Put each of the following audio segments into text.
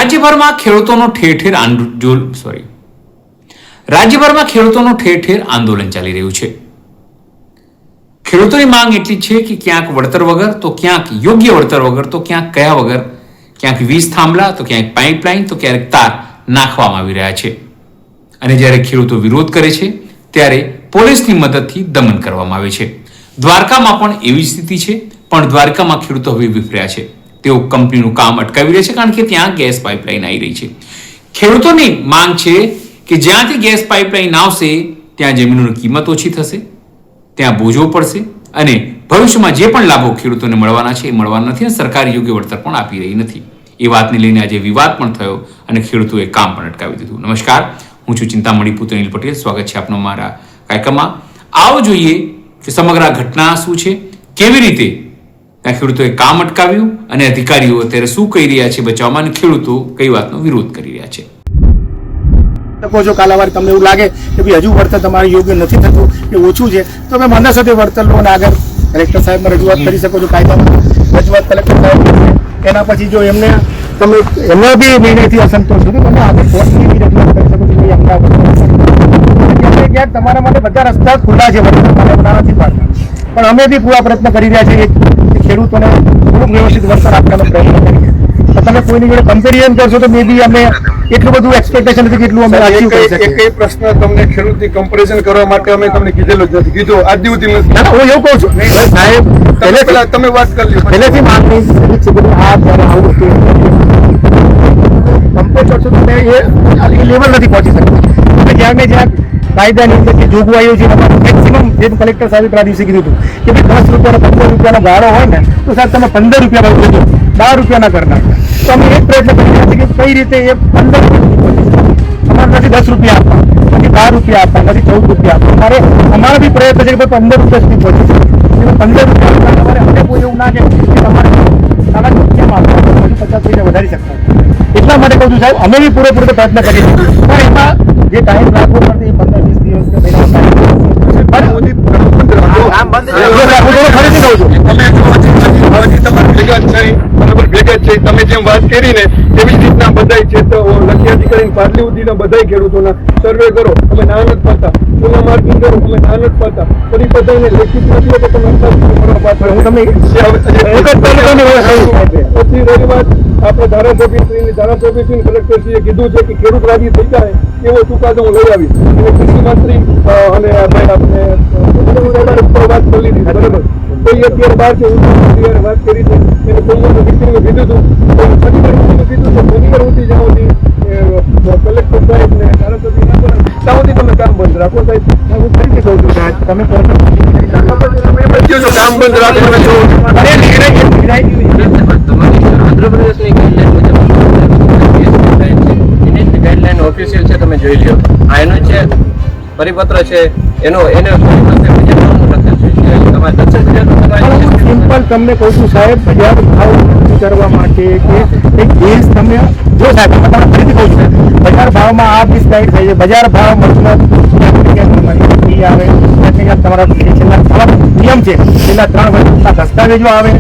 રાજ્યભરમાં ખેડૂતોનું ઠેર ઠેર આંદોલન ચાલી રહ્યું છે. ખેડૂતોની માંગ એટલી છે કે ક્યાંક વળતર વગર તો ક્યાંક યોગ્ય વળતર વગર તો ક્યાંક કયા વગર, ક્યાંક વીજ થાંભલા તો ક્યાંક પાઇપલાઇન તો ક્યારેક તાર નાખવામાં આવી રહ્યા છે. અને જ્યારે ખેડૂતો વિરોધ કરે છે ત્યારે પોલીસની મદદથી દમન કરવામાં આવે છે. દ્વારકામાં પણ એવી સ્થિતિ છે, પણ દ્વારકામાં ખેડૂતો હવે વિફર્યા છે. તેઓ કંપનીનું કામ અટકાવી રહ્યા છે, કારણ કે ત્યાં ગેસ પાઇપલાઇન આવી રહી છે. ખેડૂતોની માંગ છે કે જ્યાંથી ગેસ પાઇપલાઇન આવશે ત્યાં જમીનોની કિંમત ઓછી થશે, ત્યાં બોજો પડશે અને ભવિષ્યમાં જે પણ લાભો ખેડૂતોને મળવાના છે એ મળવાના નથી અને સરકાર યોગ્ય વળતર પણ આપી રહી નથી. એ વાતને લઈને આજે વિવાદ પણ થયો અને ખેડૂતોએ કામ પણ અટકાવી દીધું. નમસ્કાર, હું છું ચિંતામણી પુત્ર અનિલ પટેલ. સ્વાગત છે આપનો મારા કાર્યક્રમમાં. આવો જોઈએ કે સમગ્ર આ ઘટના શું છે, કેવી રીતે ત્યાં ખેડૂતોએ કામ અટકાવ્યું અને અધિકારીઓ અત્યારે શું કહી રહ્યા છે બચાવવામાં, અને ખેડૂતો કઈ વાતનો વિરોધ કરી રહ્યા છે. જો કાલાવાર તમને એવું લાગે કે ભાઈ હજુ વળતર તમારે યોગ્ય નથી થતું કે ઓછું છે તો તમે માના સાથે વળતર લો અને આગળ કલેક્ટર સાહેબમાં રજૂઆત કરી શકો છો. કાયદામાં રજૂઆત કલેક્ટર સાહેબ એના પછી જો એમને બી નિર્ણયથી અસંતોષ છે તો તમે આગળ કોર્ટની બી રજૂઆત કરી શકો છો. ક્યાંક તમારા માટે બધા રસ્તા ખુલ્લા છે, વળતર માટે નથી પાડતા, પણ અમે બી પૂરા પ્રયત્ન કરી રહ્યા છીએ કે ખેડૂતોને થોડુંક વ્યવસ્થિત વળતર આપવાનો પ્રયત્ન કરીએ. તમે કોઈની જોડે કમ્પેરિઝન કરશો તો મે બી અમે એટલું બધું એક્સપેક્ટેશન નથી કે એટલું અમે અચીવ કરી શકીએ. એક પ્રશ્ન તમને ખેડૂતની કમ્પેરિઝન કરવા માટે અમે તમને કીધેલું જ નથી, કીધું આજ સુધી નથી. ના, હું એવું કહું છું સાહેબ, પહેલા તમે વાત કરી પહેલેથી માંગણી છે કે આ જ્યારે આવું કમ્પેર કરશો તો એ લેવલ નથી પહોંચી શકતા. જ્યાં ને જ્યાં કાયદાની અંદર જે જોગવાઈઓ છે મેક્સિમમ, જે કલેક્ટર સાહેબ આ દિવસે કીધું હતું કે ભાઈ 10 રૂપિયાનો 15 રૂપિયાનો ભાડો હોય ને તો સાહેબ તમે 15 રૂપિયા 12 રૂપિયાના કરી નાખો. તો અમે એક પ્રયત્ન કરી રહ્યા છીએ કે કઈ રીતે એ 15 રૂપિયા અમારે નથી 10 રૂપિયા આપવા, નથી 12 રૂપિયા આપવા, નથી 14 રૂપિયા આપવા. અમારા બી પ્રયત્ન છે કે 15 રૂપિયા સુધી પહોંચી શકે. 15 રૂપિયા તમારે અમે કોઈ એવું ના કે તમારે સાડા રૂપિયામાં આપવા, હજુ 50 રૂપિયા વધારી શકતા. એટલા માટે કહું છું સાહેબ, અમે બી પૂરેપૂરો પ્રયત્ન કરીએ છીએ, પણ એમાં જે ટાઈમ રાખવો પડે એ 15-20 દિવસ તમે જેમ વાત કરી ને એવી રીતના બધાય છે તો લખિયાથી કરીને પાટલી સુધીના બધાય ખેડૂતોના સર્વે કરો. અમે ના નથી પાડતા, સોના માર્કિંગ કરો, અમે ના નથી પાડતા, ફરી બધાને લેખિત નથી કે તમે પછી રહી વાત આપણે ધારાસભ્યશ્રી કલેક્ટરશ્રીએ કીધું છે કે ખેડૂત રાજી થઈ જાય એવો ચુકાદો હું લઈ આવી અને કૃષિ મંત્રી અને આપણે વાત કરી લીધી. બરાબર, કોઈ અત્યારે બહાર છે વાત કરી છે એને સોમવારનું મિટિંગમાં કીધું હતું, શનિવાર કીધું છે શનિવાર ઉઠી જાઓ કલેક્ટર સાહેબ ને ધારાસભ્ય ના કરો ત્યાં સુધી તમે કામ બંધ રાખો. સાહેબ હું ફરીથી કહું છું તમે કામ બંધ રાખો. ગાઈડલાઈન ઓફિશિયલ છે, તમે જોઈ લ્યો. આ એનો છે પરિપત્ર છે, એને સિમ્પલ તમને કહું છું સાહેબ, બજાર ભાવ કરવા માટે કે એક ગેસ તમે જો સાહેબ તમે ફરીથી કહું છું બજાર ભાવમાં આ બી સ્લાઇડ થઈ છે. બજાર ભાવ મતલબ આવે તમારા છેલ્લા નિયમ છે, છેલ્લા 3 વર્ષના દસ્તાવેજો આવે,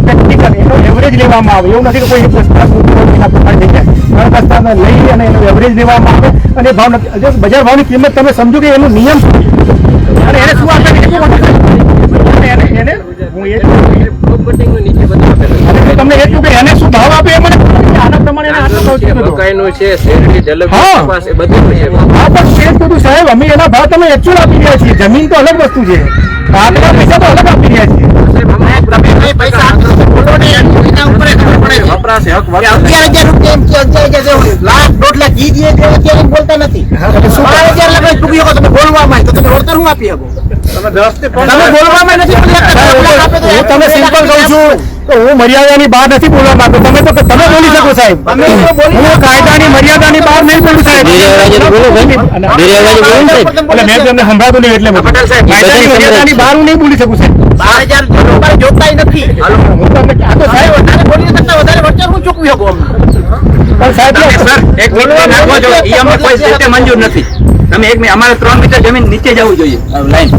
ટેકનિકલ એનો એવરેજ લેવામાં આવે. એવું નથી કે કોઈ દસ્તાવેજ થઈ જાય, 3 દસ્તાવેજ લઈ અને એનો એવરેજ લેવામાં આવે અને ભાવ નથી. બજાર ભાવની કિંમત તમે સમજો કે એનો નિયમ શું અને એને શું આપે તમને એટલું કે એને શું ભાવ આપે એ મને આના પ્રમાણે સાહેબ અમે એના ભાવ તમે એકચ્યુઅલ આપી રહ્યા છીએ. જમીન તો અલગ વસ્તુ છે, આપણા પૈસા તો અલગ આપી રહ્યા છીએ. બોલતા નથી બોલવામાં તો તમે વળતર હું આપી શકો? તમે સિમ્પલ કહું છું હું મર્યાદાની બહાર નથી બોલવા માંગતો. તમે તો તમે બોલી શકો સાહેબ, હું કાયદાની મર્યાદાની બહાર નહીં બોલું સાહેબ. મેં તમને સંભળાતું નહીં એટલે કાયદાની મર્યાદાની બહાર હું નહીં બોલી શકું સાહેબ. 12,000 જોતાય નથી. હું તમને તો સાહેબ વધારે બોલી શકતા વધારે વળતર હું ચૂકવી શકું? પણ સાહેબ એક મિનિટ નાખો છો, ઈ અમને કોઈ રીતે મંજૂર નથી. તમે 1 મીટર, અમારે 3 મીટર જમીન નીચે જવું જોઈએ લાઈન.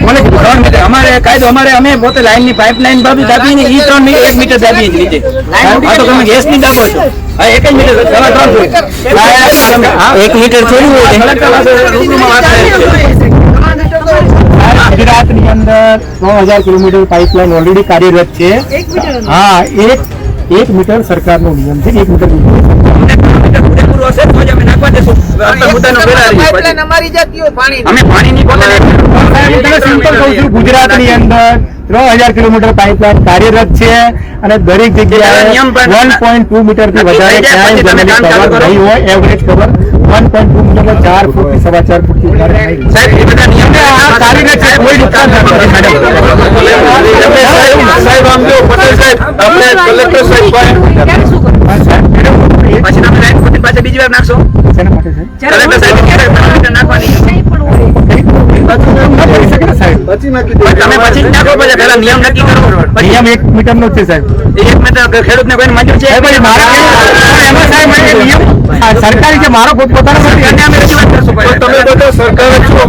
કોને કીધું 3 મીટર? અમારે કાયદો, અમે પોતે લાઈનની પાઇપલાઈન બાબી દાબી ને ઈ 3 મીટર 1 મીટર દાબીએ છીએ નીચે. આ તો તમે ગેસ ની દાબો છો. હા 1 જ મીટર, સવા 3 ફૂટ. 1 મીટર થોડું હોય. કલેક્ટર પાસે રૂબરૂમાં વાત થાય છે. ગુજરાતની અંદર 3000 કિલોમીટર પાઇપલાઇન ઓલરેડી કાર્યરત છે. હા, 1 મીટર સરકારનો નિયમ છે. 1 મીટર પૂરું હશે તો જ અમે નાખવા દેશું. મુદ્દાનો પહેલા રહી પાઇપલાઇન અમારી જાતીય પાણી અમે પાણીની બોટલ સિમ્પલ કહું છું, ગુજરાતની અંદર 3000 કિલોમીટર પાઇપલાઇન કાર્યરત છે અને દરેક જગ્યાએ 1.2 મીટર થી વધારે ક્યાંય જમીનની કવર નહીં હોય. એવરેજ કવર 1.2 મીટર 4 ફૂટ થી 4.5 ફૂટ થી વધારે નહીં. સાહેબ એ બધા નિયમ કાર્યરત છે, કોઈ નુકસાન નથી મેડમ. સાહેબ આમ જો પટેલ સાહેબ આપણે કલેક્ટર સાહેબ પછી તમે લાઈન ખોટી પાછા બીજી વાર નાખશો. શેના માટે છે? કલેક્ટર સાહેબ ક્યારે 3 મીટર નાખવાની બચી નાખી પણ તમે પછી જ નાખો. પછી પહેલા નિયમ નક્કી કરો. પછી નિયમ 1 મીટરનો જ છે સાહેબ. 1 મીટર ખેડૂતને કોઈને મંજૂર છે? ભાઈ મારા એમાં સાહેબ એ નિયમ સરકારી છે, મારો પોતાનો નથી. અને અમે રજૂઆત કરશું તો પહેલા. તમે બધા સરકાર જ છો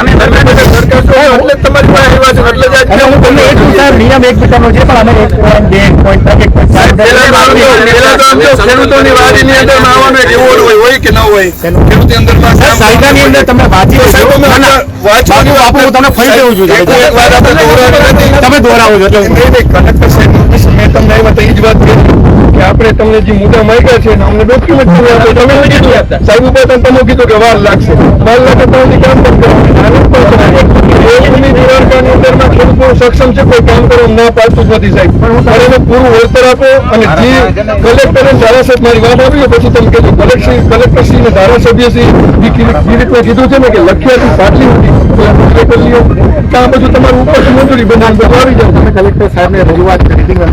અમે તમે બધા સરકાર છો એટલે તમારી પાસે આવ્યા છો એટલે જ અને હું તમને એ કહું સાહેબ, નિયમ 1 મીટરનો છે પણ અમે 1.2 ખેડૂતોની વાડીની અંદર આવવાનું એક એવોર્ડ હોય કે ન હોય ખેડૂતની અંદર કાયદાની અંદર તમે વાંચી વાંચવાનું આપું, હું તમને ફરી કહું છું. તમે દોરાવો છો એટલે કલેક્ટર સાહેબ મેં તમને આવ્યા તો એ જ વાત કરી કે આપણે તમને જે મુદ્દા માંગ્યા છે ને અમને ડોક્યુમેન્ટ તમે સાહેબ ઉપર તમે કીધું કે વાર લાગશે તમે કામ પણ ખેડૂતો સક્ષમ છે, કોઈ કામ કરવા ના પાડતું જ નથી સાહેબ. પણ એને પૂરું વળતર આપો અને જે કલેક્ટરે ધારાસભ્ય મારી વાત આવી પછી તમે કહેજો કલેક્ટરશ્રી ને ધારાસભ્યશ્રી જે રીતના કીધું છે ને કે લખ્યાથી પાટલી હતી આ બધું તમારું ઉપર મંજૂરી બનાવી બધું આવી જાય. તમે કલેક્ટર સાહેબને રજૂઆત કરી હતી કે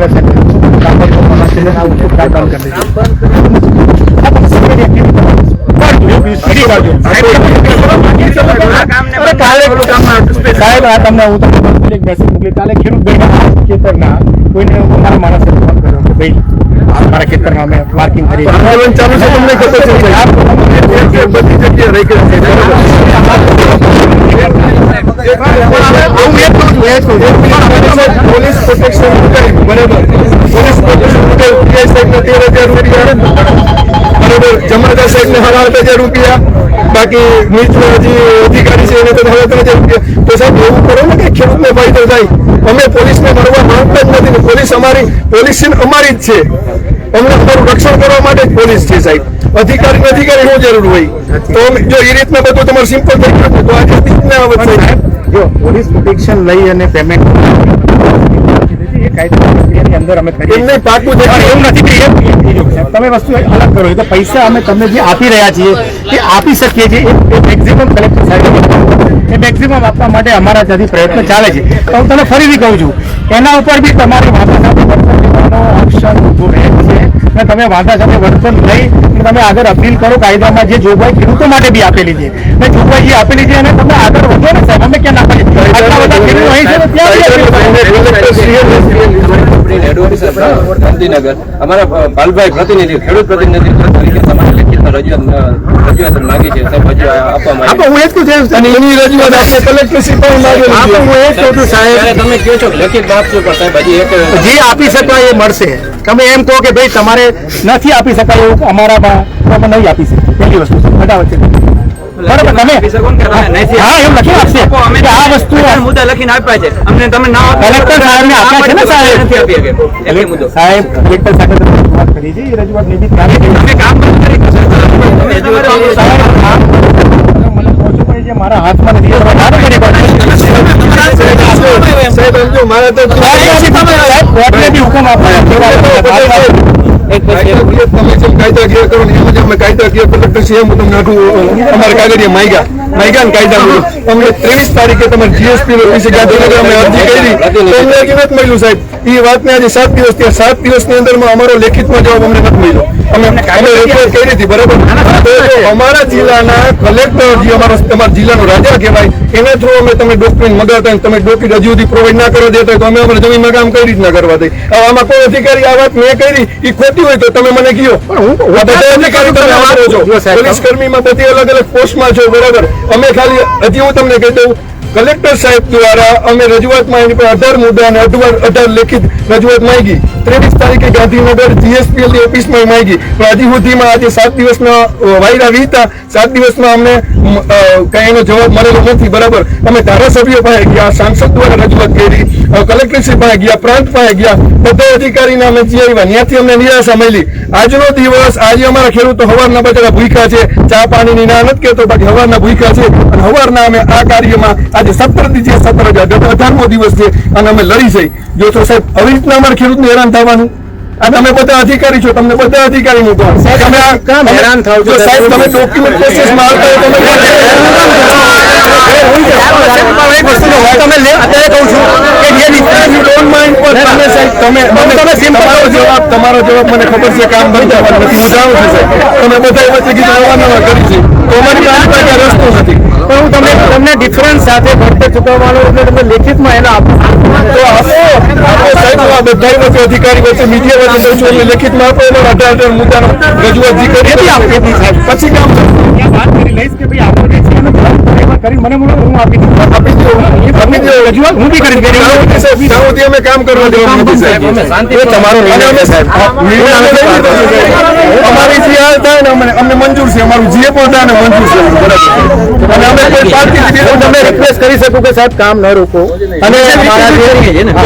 સાહેબ આ તમને હું તમને એક મેસેજ મોકલી. કાલે ખેડૂત ભાઈના ખેતરના કોઈને મારા માણસે ફોન કર્યો કે ભાઈ મારા ખેતરમાં અમે માર્કિંગ કરી આંદોલન ચાલુ છે તમને ખબર છે બધી જગ્યાએ રહી ગયું પોલીસ પ્રોટેક્શન બરાબર પોલીસ પ્રોટેક્શન 13,000 રૂપિયા બરાબર જમાદાર સાહેબ ને 7,000 રૂપિયા બાકી મિત્ર જે અધિકારી છે એને તો 7,000 રૂપિયા. તો સાહેબ એવું કરો ને કે ખેડૂતને ફાયદો થાય. અમે પોલીસને મળવા માંગતા જ નથી. પોલીસ અમારી જ છે. અમને અમારું રક્ષણ કરવા માટે જ પોલીસ છે સાહેબ. અધિકારી શું જરૂર હોય? તો જો એ રીતના બધું તમારું સિમ્પલ થઈ ગયું તો આજે રીતના સાહેબ જો પોલીસ પ્રોટેક્શન લઈ અને પેમેન્ટ કાયદાની અંદર અમે કરીએ એમને પાકું છે એવું નથી કે તમે વસ્તુ અલગ કરો. તો પૈસા અમે તમને જે આપી રહ્યા છીએ એ આપી શકીએ છીએ. એ મેક્સિમમ કલેક્ટર સાહેબ એ મેક્સિમમ આપવા માટે અમારા ત્યાંથી પ્રયત્ન ચાલે છે. તો હું તમને ફરીથી કહું છું, એના ઉપર બી તમારી વાંધા સાથે વર્તન લેવાનો ઓપ્શન ઉભો રહે છે અને તમે વાંધા સાથે વર્તન લઈ તમે આગળ અપીલ કરો. કાયદામાં જે જોગવાઈ ખેડૂતો માટે બી આપેલી છે મેં જોગવાઈ જે આપેલી છે અને તમે આગળ વધો ને સાહેબ. અમે ક્યાં ના પાડીએ? આટલા બધા ખેડૂતો અહીં છે તો ત્યાં બી appeal કરો. ગાંધીનગર અમારા પાલભાઈ પ્રતિનિધિ ખેડૂત પ્રતિનિધિ તરીકે તમારી લેખિતમાં રજૂઆત લાગી છે સાહેબ હજી આપવામાં આપો હું એ જ કહું છું અને એની રજૂઆત આપણે કલેક્ટરશ્રી પણ માગેલી આપો છે. હું એ જ કહું છું સાહેબ, તમે કહો છો લેખિત આપશો પણ સાહેબ હજી એક જે આપી શકાય એ મળશે. તમે એમ કહો કે ભાઈ તમારે નથી આપી શકાય એવું અમારામાં તો અમે નહીં આપી શકીએ. પહેલી વસ્તુ બરાબર છે. બરાબર તમે હા એમ લખી આપશે કે આ વસ્તુ મુદ્દા લખીને આપ્યા છે અમને. તમે ના કલેક્ટર સાહેબને આપ્યા છે ને સાહેબ. નથી આપી શકે એટલે મુદ્દો સાહેબ કલેક્ટર સાથે તમે રજૂઆત કરી છે. એ રજૂઆત નિમિત્ત આવી ગઈ. અમે કામ બંધ કરી સાહેબ, મને કહો છો પણ જે મારા હાથમાં નથી એ તમે ના કરી પાડો. સાહેબ એમ જો મારે તો સાહેબ કોર્ટને બી હુકમ આપ્યો તમે જેમ કાયદાકીય કરો ને એમ જ અમે કાયદાકીય કલેક્ટરશ્રી એમ તમને આખું અમારે કાગળિયા માંગ્યા ને કાયદા મુજબ અમને 23 તારીખે તમારે જીએસપી ઓફિસે ગાંધીનગર અમે અરજી કરી તો અમને નથી મળ્યું સાહેબ. એ વાતને આજે 7 દિવસ થયા. 7 દિવસની અંદરમાં અમારો લેખિતમાં જવાબ અમને નથી મળ્યો. અમે રજૂઆત કરી હતી બરાબર. તો અમારા જિલ્લાના કલેક્ટર જે તમારા જિલ્લાનો રાજા કહેવાય એના થ્રુ અમે તમે ડોક્યુમેન્ટ મગાવતા તમે ડોક્યુમેન્ટ હજુ સુધી પ્રોવાઈડ ના કરવા દેતા તો અમે અમારા જમીનમાં કામ કઈ રીતના કરવા દઈએ. આમાં કોઈ અધિકારી આ વાત મેં કરી એ ખોટી હોય તો તમે મને કહો. પણ હું આ બધા અધિકારી તમે વાપરો છો. જો સાહેબ, પોલીસ કર્મીમાં બધી અલગ અલગ પોસ્ટમાં છો, બરાબર. અમે ખાલી હજી હું તમને કહી દઉં, કલેક્ટર સાહેબ દ્વારા અમે રજૂઆતમાં એની પર 18 મુદ્દા અને 18 લેખિત રજૂઆત માંગી. 23 તારીખે ગાંધીનગર GSPL ની ઓફિસમાં માંગી, પણ હજી સુધીમાં આજે 7 દિવસના વાયરા વીતા 7 દિવસમાં અમને કઈ એનો જવાબ મળેલો નથી, બરાબર. અમે ધારાસભ્યો પાસે ગયા, સાંસદ દ્વારા રજૂઆત કરી, કલેક્ટરશ્રી પાસે ગયા, પ્રાંત પાસે ગયા, બધા અધિકારીને અમે જે આવ્યા ત્યાંથી અમને નિરાશા મળી. આજનો દિવસ, આજે અમારા ખેડૂતો હવારના બચારા ભૂખ્યા છે, ચા પાણીની ના નથી કહેતો, બાકી હવારના ભૂખ્યા છે, અને હવારના અમે આ કાર્યમાં આજે 17 છે, 18મો દિવસ છે, અને અમે લડી જઈ. જો તો સાહેબ આવી રીતના અમારા ખેડૂતને હેરાન થવાનું, આ તમે બધા અધિકારી છો, તમને બધા અધિકારી નું કામ તમે આ કામ હેરાન થાવ છો સાહેબ. તમે ડોક્યુમેન્ટ પ્રોસેસમાં આવતા હોય તમે તમારો જવાબ મને ખબર છે, કામ બંધ થવાનું નથી, હું જાણું છું સાહેબ. તમે બધા વચ્ચે કીધું અવારનવાર કરી છે, તો અમારી પાસે રસ્તો નથી. પણ હું તમને ડિફરન્સ સાથે ભરતે ચૂકવવાનો એટલે તમે લેખિતમાં એને આપો તો આપો સાહેબ. આ બધા વચ્ચે અધિકારી વચ્ચે મીડિયા વચ્ચે દઉં છું, એટલે લેખિતમાં આપો. એનો 18 મુદ્દાનો રજૂઆત જે કરી પછી કામ વાત કરી લઈશ કે ભાઈ આપણે જે છે એને કરી મને મળો, હું આપી દઉં રજૂઆત હું બી કરી સાહેબ. અમે કામ કરવા દેવાનું નથી સાહેબ. તમારો નિર્ણય સાહેબ. અમારી જે હાલ થાય ને અમને મંજૂર છે, અમારું જે પણ થાય ને મંજૂર છે, બરાબર. અને અમે કોઈ પાર્ટી તમે રિક્વેસ્ટ કરી શકું કે સાહેબ કામ ન રોકો, અને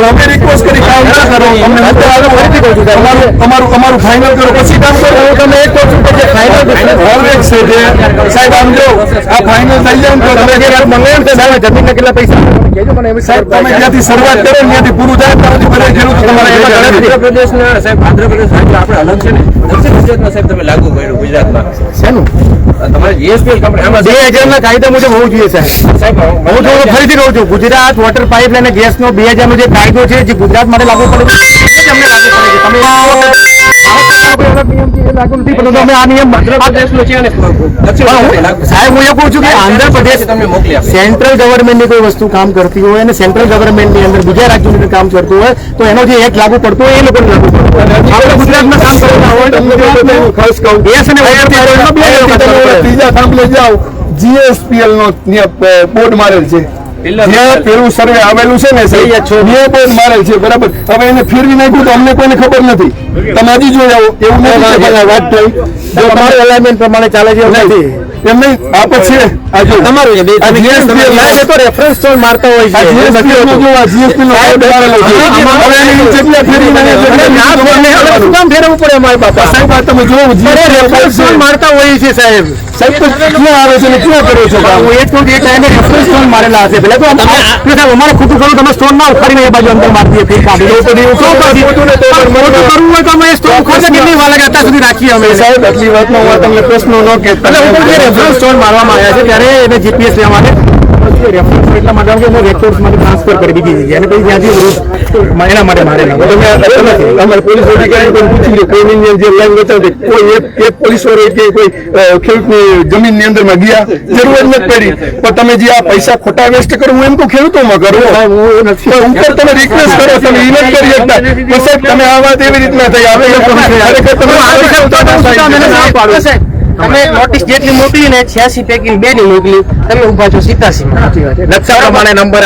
અમે રિક્વેસ્ટ કરી કામ ના કરો. અમને ફરીથી કહું છું અમારું ફાઇનલ કરો પછી કામ કરો. હું તમને એક કહું છું કે જે ફાઇનલ છે જે સાહેબ આમ જો આ ફાઇનલ થઈ જાય ને તો તમે મંગાવ્યું છે સાહેબ જમીનના કેટલા પૈસા કહેજો મને એમ સાહેબ તમે જ્યાંથી શરૂઆત કરો ત્યાંથી પૂરું થાય ત્યાંથી બધા ખેડૂતો તમારે આંધ્રપ્રદેશના સાહેબ, આંધ્રપ્રદેશ રાજ્ય આપણે અલગ છે ને, દક્ષિણ ગુજરાતમાં સાહેબ તમે લાગુ કર્યું ગુજરાતમાં. શેનું તમારે GSPL કંપની આમાં 2000 ના કાયદા મુજબ હોવું જોઈએ સાહેબ. હું થોડું ફરીથી કહું છું, ગુજરાત વોટર પાઇપલાઇન અને ગેસનો 2000 નો જે કાયદો છે જે ગુજરાત માટે લાગુ પડે છે એ જ અમને લાગુ પડે છે. તમે લાગુ નથી પરંતુ અમે આ નિયમ આંધ્રપ્રદેશનો છે અને દક્ષિણ લાગુ. સાહેબ હું એ કહું છું કે આંધ્રપ્રદેશ તમને મોકલી આપો. સેન્ટ્રલ ગવર્મેન્ટની કોઈ વસ્તુ કામ કરતી હોય અને સેન્ટ્રલ ગવર્મેન્ટની અંદર બીજા રાજ્યોની અંદર કામ કરતું હોય તો એનો જે એક્ટ લાગુ પડતો હોય એ લોકોને લાગુ પડતો હોય. આપણે ગુજરાતમાં કામ કરતા હોય તો ગુજરાતમાં ખાસ કહું ગેસ અને ત્રીજા થાંભલે જાઓ, GSPL નો બોર્ડ મારેલ છે, જ્યાં પેલું સર્વે આવેલું છે ને ત્યાં બોર્ડ મારેલ છે, બરાબર. હવે એને ફેરવી નાખ્યું તો અમને કોઈને ખબર નથી. તમે હજી જોઈ આવો એવું નથી કે વાત થઈ જો તમારું અલાઇનમેન્ટ પ્રમાણે ચાલે છે એવું નથી. એમ નહીં આપ છે આ જો તમારું રેફરન્સ સ્ટોન મારતા હોય છે. GSPL નો જો આ GSPL નો બોર્ડ મારેલો છે, હવે એની નીચે ક્યાં ફેરવી નાખ્યું? કામ ફેરવવું પડે અમારી બાપા સાહેબ આ તમે જુઓ રેફરન્સ સ્ટોન મારતા હોઈએ છે સાહેબ. સાહેબ તો ક્યાં આવે છે ને ક્યાં કરો છો કામ? હું એ જ કહું કે એ ટાઈમે રેફરન્સ સ્ટોન મારેલા હશે. પેલા તો સાહેબ અમારે ખોટું કરું તમે સ્ટોન ના ઉખાડીને એ બાજુ અંદર મારી દઈએ ફેર કાઢી શું કરવું હોય તો અમે સ્ટોન ખોટે કેટલી વાર લાગે અત્યાર સુધી રાખીએ અમે સાહેબ આટલી વાતમાં હું તમને પ્રશ્નો ન કહેતા. રેફરન્સ સ્ટોન મારવામાં આવ્યા છે ત્યારે એને GPS લેવા માટે રેફરન્સ એટલા માટે કે એને રેકોર્ડ્સમાંથી ટ્રાન્સફર કરી દીધી જગ્યાએ અને પછી ત્યાંથી એના માટે મારેલા. અમારે પોલીસ અધિકારી પણ પૂછી લો કોઈની જે લાઈન બતાવતી કોઈ એક પોલીસ વાળો કે કોઈ ખેડૂતની જમીનની અંદરમાં ગયા જરૂર જ નથી પડી. પણ તમે જે આ પૈસા ખોટા વેસ્ટ કરો હું એમ તો ખેડૂતોમાં કરો ઉપર તમે રિક્વેસ્ટ કરો તમે ઈ નથી કરી શકતા. તો સાહેબ તમે આ વાત એવી રીતના થઈ આવે તમે નોટિસ જેટલી મોકલી ને 86 પૈકી 2 ની મોકલી તમે ઉભા છો 87 માં. નકશા પ્રમાણે નંબર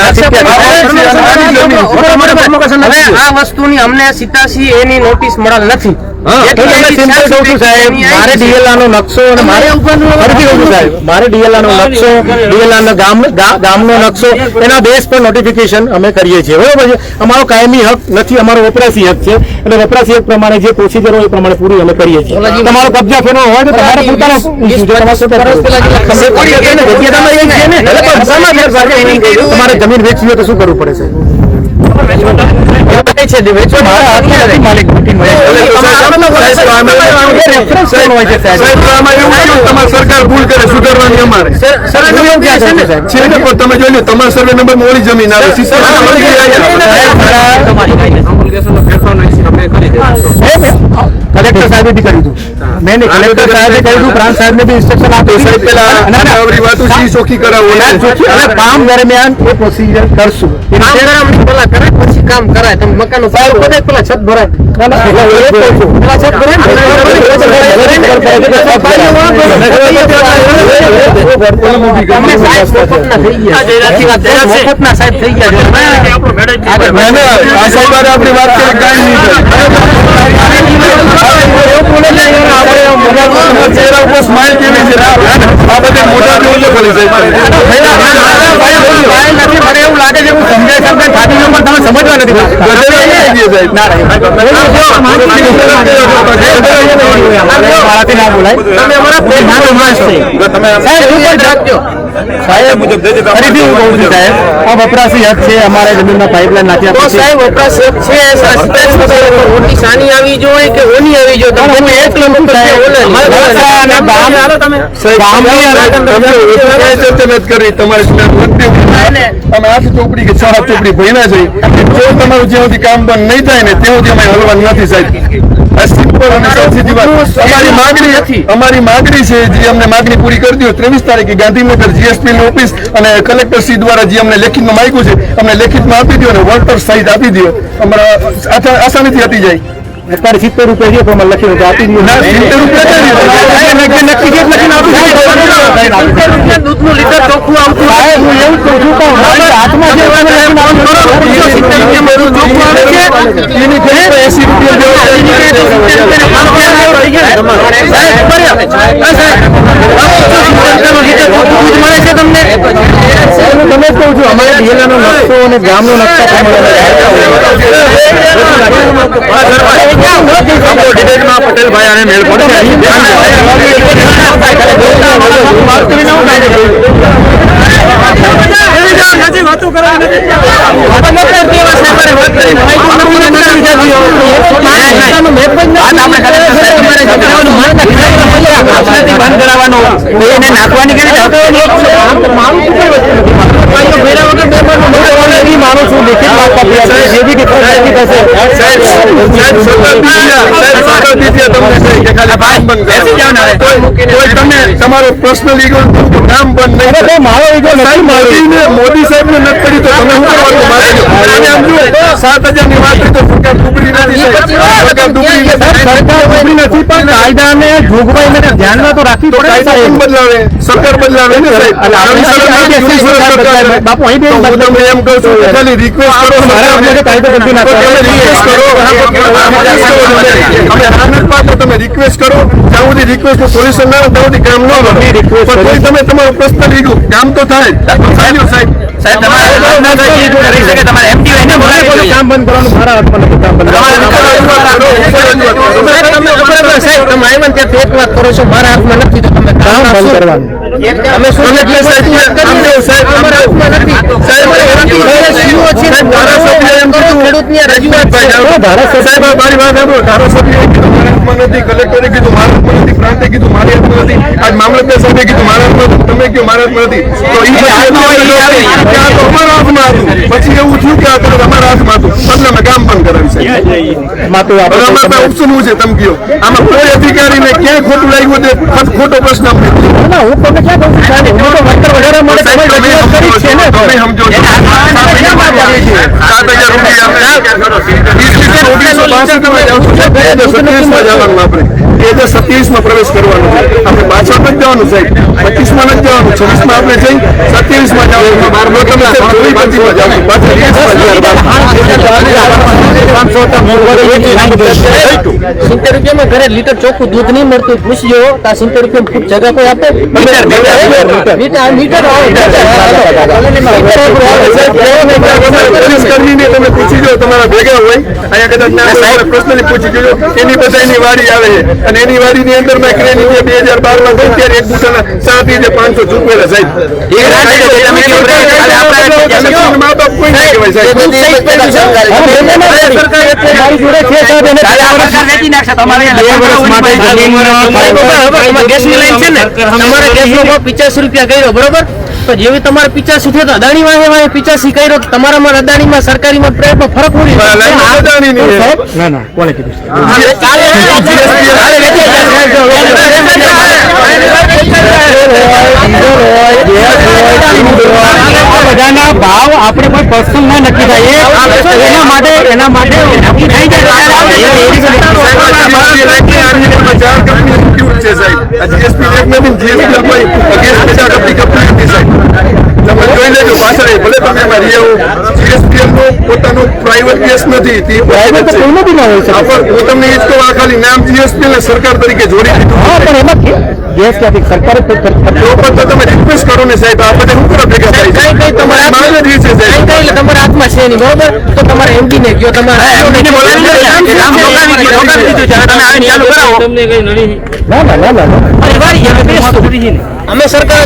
હવે આ વસ્તુની અમને 87 એની નોટિસ મળેલ નથી. મારે DLR નો નકશો અને મારે DLR નો નકશો DLR નો ગામનો નકશો એના બેઝ પર નોટિફિકેશન અમે કરીએ છીએ. બરોબર છે. અમારો કાયમી હક નથી, અમારો વપરાશી હક છે અને વપરાશી હક પ્રમાણે જે પ્રોસિજર હોય એ પ્રમાણે પૂરી અમે કરીએ છીએ. તમારો કબજા ફેરવો હોય તો તમારે પોતાનો તમારે જમીન વેચવી હોય તો શું કરવું પડે છે? સરકાર ભૂલ કરે સુધારવાની અમારે તમે જોઈ લો તમારા સર્વે નંબર મોડી જમીન આવે કલેક્ટર સાહેબે બી કર્યું હતું. મેં કલેક્ટર સાહેબે કર્યું હતું, પ્રાંત સાહેબને બી ઇન્સ્ટ્રક્શન આપ્યું સાહેબ પેલા ચોખ્ખી કરાવો કામ દરમિયાન એ પ્રોસિજર કરશું. પછી કામ કરાય. તમે મકાનો સાહેબ બધે પેલા છત ભરાય. પેલા છત ભરાય ને તમે સાહેબ મફતના થઈ ગયા. મફતના સાહેબ થઈ ગયા. આ સાહેબ આપણી વાત કરી કાંઈ નહીં ચહેરા ઉપર સ્માઇલ કેવી છે આ બધે મોટા જોઈ કરી મને એવું લાગે છે હું સમજાય ખાતી પણ તમે સમજવા નથી. મારાથી ના બોલાય. તમે અમારા સાહેબ મુજબ ફરીથી હું કહું છું સાહેબ, આ વપરાશી હક છે. અમારે જમીનમાં પાઇપલાઇન નાખ્યા તો સાહેબ વપરાશ હક છે. ઓની સાની આવી જોઈએ કે ઓની આવી જોઈએ તમે હું એક કિલોમીટર કરી તમારે તમે 8 ચોપડી કે 6 ચોપડી ભણ્યા છે. જો તમારું જ્યાં સુધી કામ બંધ નહીં થાય ને ત્યાં સુધી અમે હલવાનું નથી સાહેબ. સિમ્પલ અને સીધી વાત. અમારી માગણી છે જે અમને માગણી પૂરી કરી દો. 23 તારીખે ગાંધીનગર જીએસપી ની ઓફિસ અને કલેક્ટર શ્રી દ્વારા જે અમને લેખિતમાં માંગ્યું છે અમને લેખિતમાં આપી દો અને વોલ્ટર સહિત આપી દો. અમારા આસાનીથી આપી જાય. અત્યારે 70 રૂપિયા છે પણ લખી આપી દો. 70 દૂધનું લીટર ચોખ્ખું આવતું. સાહેબ હું એવું કહું છું પણ હાથમાં જે તમે જ કહું છું અમારે જિલ્લાનો નકશો અને ગામનો નકશા પટેલભાઈ અને મેળ પડે નાખવાની માનું છું તમારો પર્સનલ ઈગો કામ બંધ નહીં. મારો ઈગો મોદી સાહેબ ને નથી કરી તો તમે શું કરવાનું? 7,000 ની વાત કરી તો સરકાર ડૂબરી નથી. પણ કાયદાને જોગવાઈને ધ્યાનમાં તો રાખવી પડે. બદલાવે સરકાર બદલાવે ને સાહેબ. બાપુ અહીં એમ કહું છું ખાલી રિક્વેસ્ટ કરો. તમે રિક્વેસ્ટ કરો જ્યાં સુધી રિક્વેસ્ટ નું સોલ્યુશન ના ત્યાં સુધી કામ ન કરો. પણ તમે તમારો પ્રશ્ન લીધું કામ તો થાય સાહેબ. કામ બંધ કરવાનું મારા હાથમાં નથી. કામ બંધ એક વાત કરો છો મારા હાથમાં નથી તો તમે કામ બંધ કરવાનું. અમે શું કલેક્ટરે કીધું મારા હાથમાં નથી, પ્રાંતે કીધું મારી હાથમાં નથી, આજ મામલતદાર સાહેબે કીધું મારા હાથમાં નથી, તમે કહ્યું મારા હાથમાં નથી. તો અમારા હાથમાં હતું. પછી એવું થયું કે આ અમારા હાથમાં હતું એટલે અમે કામ પણ કરાવી શકીએ. ઓપ્શન શું છે તમે કહો? આમાં કોઈ અધિકારીને ક્યાં ખોટું લાગ્યું છે? ખોટો પ્રશ્ન હું તમને ક્યાં કહું છું વધારે મળે તમે સમજો 27 માં પ્રવેશ કરવાનો છે. આપણે પાછળ નથી જવાનું સાહેબ. 25 માં નથી જવાનું, 26 માં આપણે જઈ 27 માં જવાનું. 70 રૂપિયામાં ઘરે લીટર ચોખ્ખું દૂધ નહીં મળતું. પૂછજો 70 રૂપિયા જગા કોઈ આપે? તમે પૂછી જો તમારા ભેગા હોય અહીંયા કદાચ પર્સનલી પૂછી જોજો. એની બધાની વાડી આવે છે અને એની વાડી ની અંદર મેં ક્રેન 2012 માં ગઈ ત્યારે એક બુટાના 7,500 ચૂકવેલા સાહેબ. મા બાપ કોઈ ના કહેવાય સાહેબ. રૂપિયા કર્યો બરોબર. તો જેવી તમારે 85 થયો તો અદાણી વાહે 85 કર્યો તમારામાં અદાણીમાં સરકારીમાં પ્રાઇવેટમાં ફરક પડી. ના ના કોને કીધું? બધાના ભાવ આપણે કોઈ પર્સનલ ના નક્કી થાય એના માટે નક્કી થઈ પોતાનું પ્રાઇવેટ કેસ નથી તે હું તમને એ જ કહું, આ ખાલી નામ જીએસપી ને સરકાર તરીકે જોડી દીધું. ગેસ ક્યાંથી સરકારે તો તમે રિક્વેસ્ટ કરો ને સાહેબ, આ બધા હું કરો ભેગા થાય છે તમારા માગે દિવસે સાહેબ તમારા હાથમાં છે નહીં, બરોબર? તો તમારે એમપી ને કયો, તમારે ના ના અમે સરકાર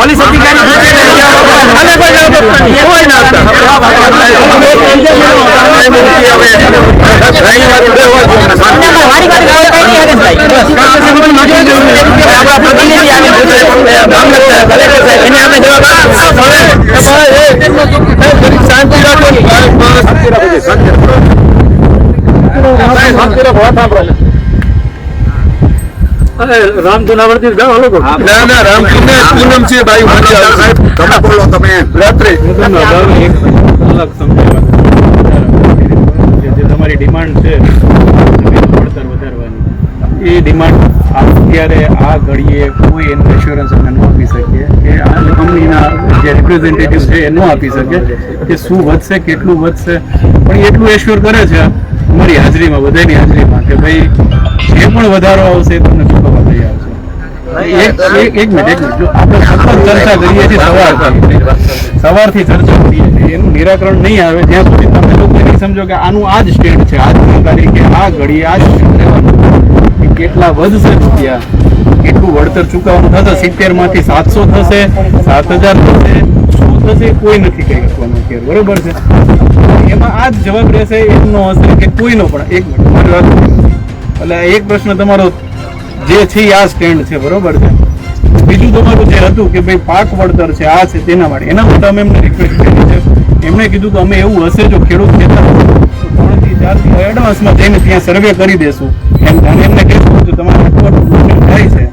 પોલીસ રામ જુનાવડથી ના ના રામ પૂનમ છે ભાઈ સાહેબ તમે બોલો તમે રાત્રે જે તમારી ડિમાન્ડ છે વળતર વધારવાની, એ ડિમાન્ડ અત્યારે આ ઘડીએ કોઈ એનું એશ્યોરન્સ અમે ન આપી શકીએ કે આ કંપનીના જે રિપ્રેઝેન્ટેટિવ છે એ ન આપી શકે કે શું વધશે કેટલું વધશે, પણ એટલું એશ્યોર કરે છે અમારી હાજરીમાં, બધાની હાજરીમાં, કે ભાઈ જે પણ વધારો આવશે એ તમને ચૂકવવા તૈયાર છે. એક મિનિટ જો આપણે સતત ચર્ચા કરીએ છીએ સવારથી ચર્ચા કરીએ છીએ, એનું નિરાકરણ નહીં આવે જ્યાં સુધી તમે લોકો નહીં સમજો કે આનું આ જ સ્ટેટ છે, આજની તારીખે આ ઘડીએ આ જ સ્ટેટ રહેવાનું, કે કેટલા વધશે રૂપિયા, કેટલું વળતર ચૂકવવાનું થશે, 70 માંથી 700 થશે, 7000 થશે, શું થશે કોઈ નથી કહી શકવાનું અત્યારે, બરોબર છે? એમાં આ જ જવાબ રહેશે એમનો હશે કે કોઈનો પણ. એક મિનિટ મારી વાત એટલે એક પ્રશ્ન તમારો જે છે આ સ્ટેન્ડ છે, બરોબર છે? બીજું તમારું જે હતું કે ભાઈ પાક વળતર છે આ છે તેના માટે, એના માટે અમે એમને રિક્વેસ્ટ કરી છે, એમણે કીધું કે અમે એવું હશે જો ખેડૂત કહેતા 3 થી 4 થી એડવાન્સમાં જઈને ત્યાં સર્વે કરી દેશું એમ, અને એમને કીધું કે તમારે આટલું નુકસાન થાય છે,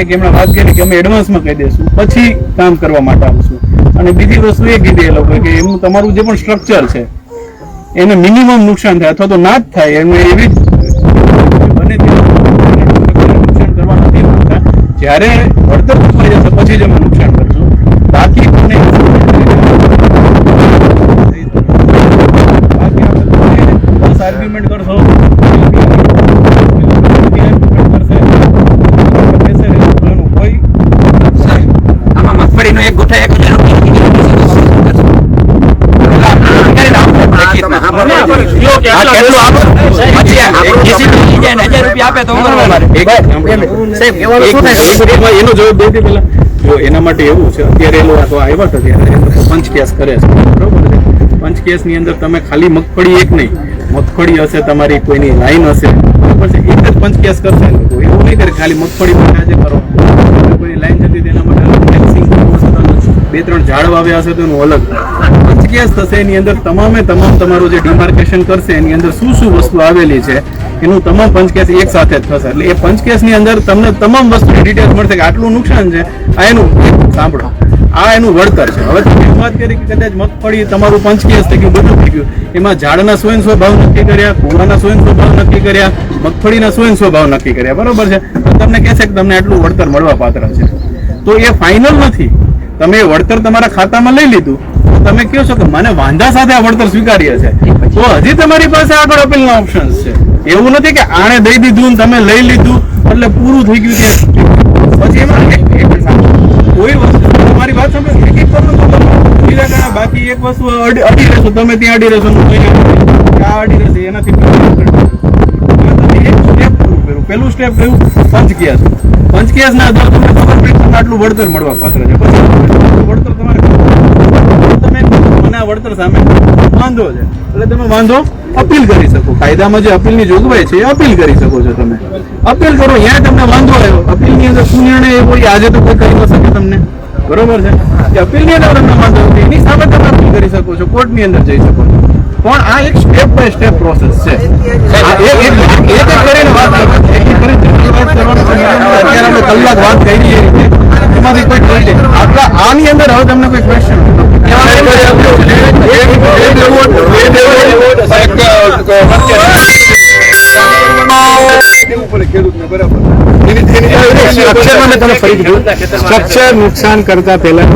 એક એમણે વાત કરી કે અમે એડવાન્સમાં કહી દઈશું પછી કામ કરવા માટે આવશું. અને બીજી વસ્તુ એ કીધી એ લોકોએ કે એમનું તમારું જે પણ સ્ટ્રક્ચર છે એને મિનિમમ નુકસાન થાય અથવા તો ના જ થાય એમને એવી બને નુકસાન કરવા નથી માંગતા, જ્યારે વળતર ચૂકવાઈ જશે પછી જ અમે નુકસાન કરશું, બાકી તમને બસ આર્ગ્યુમેન્ટ કરશો કોઈ આમાં મગફળીનો એક ગોઠા 1000 એનો જવાબ દઈ દે પેલા. જો એના માટે એવું છે, અત્યારે એ લોકો આવ્યા હતા ત્યારે પંચકેસ કરે છે, બરોબર છે? પંચકેસની અંદર તમે ખાલી મગફળી એક નહીં, મગફળી હશે, તમારી કોઈની લાઈન હશે, બરોબર છે? એક જ પંચકેસ કરશે ને, એવું નહીં કરે ખાલી મગફળી માટે આજે કરો, કોઈની લાઈન જતી તેના માટે ફેન્સિંગ કરવું હશે, 2-3 ઝાડ વાવ્યા હશે તો એનું અલગ પંચકેસ થશે. એની અંદર તમામ તમારું જે ડિમાર્કેશન કરશે એની અંદર શું શું વસ્તુ આવેલી છે એનું તમામ પંચકેસ એક સાથે જ થશે, એટલે એ પંચકેસની અંદર તમને તમામ વસ્તુની ડિટેલ્સ મળશે કે આટલું નુકસાન છે, આ એનું સાંભળો, આ એનું વળતર છે. હવે તમે વાત કરી કે કદાચ મગફળી તમારું પંચકેસ થઈ ગયું, બધું થઈ ગયું, એમાં ઝાડના 100 ભાવ નક્કી કર્યા, કુવાના 100 ભાવ નક્કી કર્યા, મગફળીના 100 ભાવ નક્કી કર્યા, બરોબર છે? તો તમને કહેશે કે તમને આટલું વળતર મળવા પાત્ર છે, તો એ ફાઇનલ નથી. તમે વળતર તમારા ખાતામાં લઈ લીધું, તમે કહો છો કે મને વાંધા સાથે આ વળતર સ્વીકાર્ય છે, તો હજી તમારી પાસે આગળ અપીલના ઓપ્શન્સ છે. એવું નથી કે આણે દઈ દીધું તમે લઈ લીધું એટલે પૂરું થઈ ગયું, પછી એમાં કોઈ વસ્તુ તમારી વાત સાંભળો નિરાકરણ, બાકી એક વસ્તુ અડી રહેશો તમે, ત્યાં અડી રહેશો આ અડી રહેશે, એનાથી એક સ્ટેપ પૂરું કર્યું. પેલું સ્ટેપ કયું? પંચકેસ. પંચકેસ ના આધારે તમને ખબર પડી તમને આટલું વળતર મળવા પાત્ર છે, પછી વળતર તમારે તમે મને એના વળતર સામે વાંધો છે, એટલે તમે વાંધો અપીલ કરી શકો. કાયદામાં જે અપીલની જોગવાઈ છે એ અપીલ કરી શકો છો. તમે અપીલ કરો, ત્યાં તમને વાંધો આવ્યો, અપીલની અંદર શું નિર્ણય એવો આજે તો કોઈ કહી ન શકે તમને, બરોબર છે કે અપીલની અંદર તમને વાંધો નથી, એની સામે તમે અપીલ કરી શકો છો, કોર્ટની અંદર જઈ શકો છો. પણ આ એક સ્ટેપ બાય સ્ટેપ પ્રોસેસ છે. કરીને વાત કરવાની કલાક વાત કરી એ રીતે એમાંથી કોઈ ક્વેશ્ચન આની અંદર હવે તમને કોઈ ક્વેશ્ચન સ્ટ્રક્ચર નુકસાન કરતા પહેલા